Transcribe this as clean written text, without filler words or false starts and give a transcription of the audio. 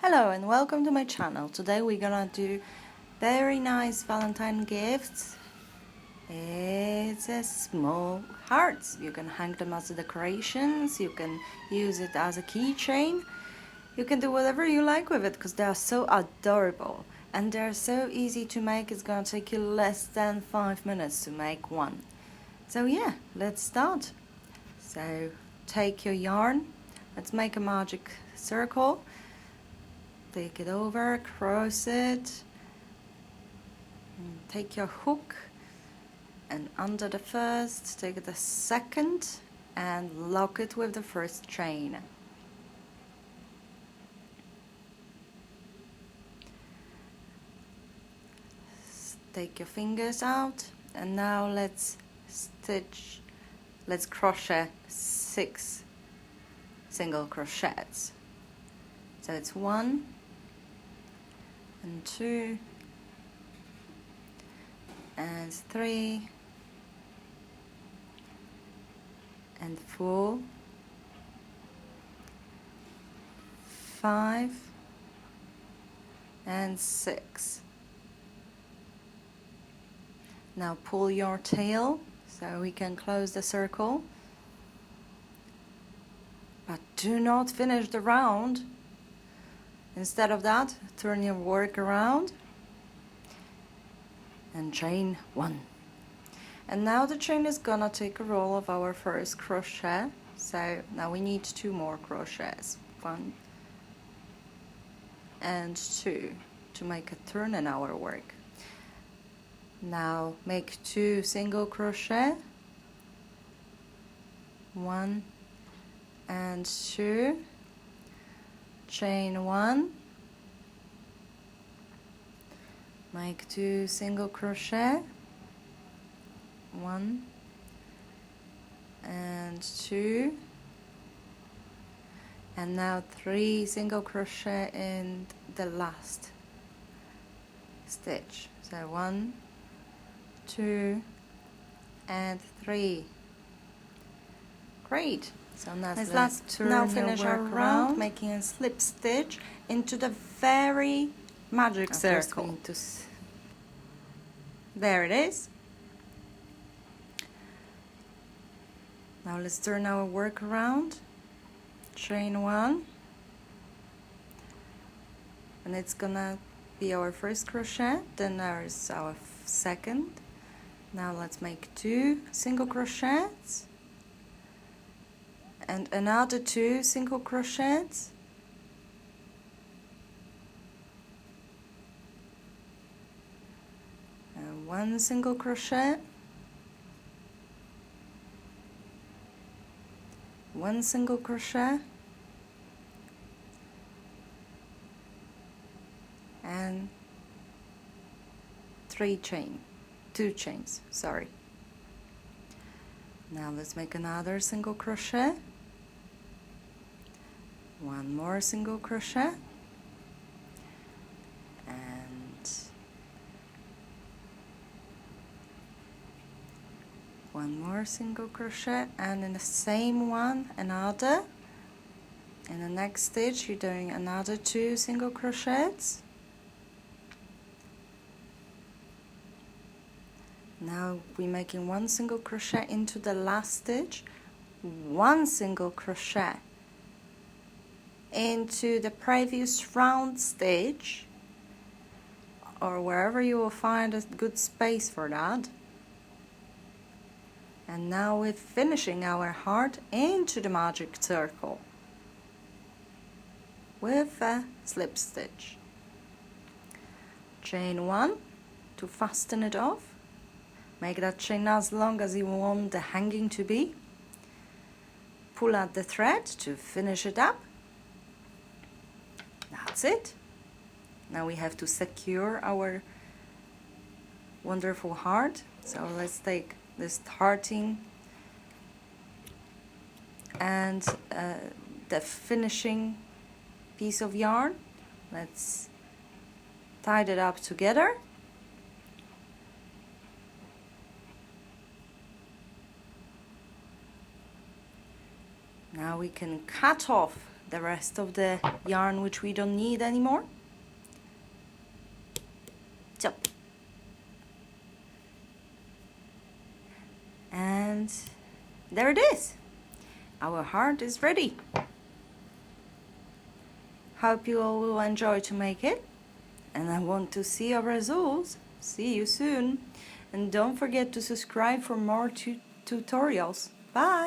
Hello and welcome to my channel. Today we're gonna do very nice Valentine gifts. It's a small hearts. You can hang them as decorations, you can use it as a keychain, you can do whatever you like with it because they are so adorable and they're so easy to make. It's gonna take you less than 5 minutes to make one. So yeah, let's start. So take your yarn, let's make a magic circle. Take it over, cross it, and take your hook and under the first, take the second and lock it with the first chain. Take your fingers out and now let's crochet 6 single crochets. So it's 1 and 2 and 3 and 4, 5 and 6. Now pull your tail so we can close the circle, but do not finish the round. Instead of that, turn your work around and chain 1. And now the chain is gonna take a roll of our first crochet. So now we need 2 more crochets, 1 and 2, to make a turn in our work. Now make 2 single crochet, 1 and 2, chain 1, make 2 single crochet, 1 and 2, and now 3 single crochet in the last stitch. So 1, 2 and 3. Great. So now let's finish our round, making a slip stitch into the very magic circle. There it is. Now let's turn our work around, chain 1, and it's gonna be our first crochet, then there's our second. Now let's make 2 single crochets and another 2 single crochets, and 1 single crochet, 1 single crochet, and 2 chains, sorry. Now let's make another single crochet, 1 more single crochet, and 1 more single crochet, and in the same one another. In the next stitch you're doing another 2 single crochets. Now we're making 1 single crochet into the last stitch, 1 single crochet into the previous round stitch, or wherever you will find a good space for that. And now we're finishing our heart into the magic circle with a slip stitch. Chain 1 to fasten it off. Make that chain as long as you want the hanging to be. Pull out the thread to finish it up. That's it. Now we have to secure our wonderful heart. So let's take this hearting and the finishing piece of yarn. Let's tie it up together. Now we can cut off the rest of the yarn which we don't need anymore. So, and there it is. Our heart is ready. Hope you all will enjoy to make it, and I want to see your results. See you soon, and don't forget to subscribe for more tutorials. Bye!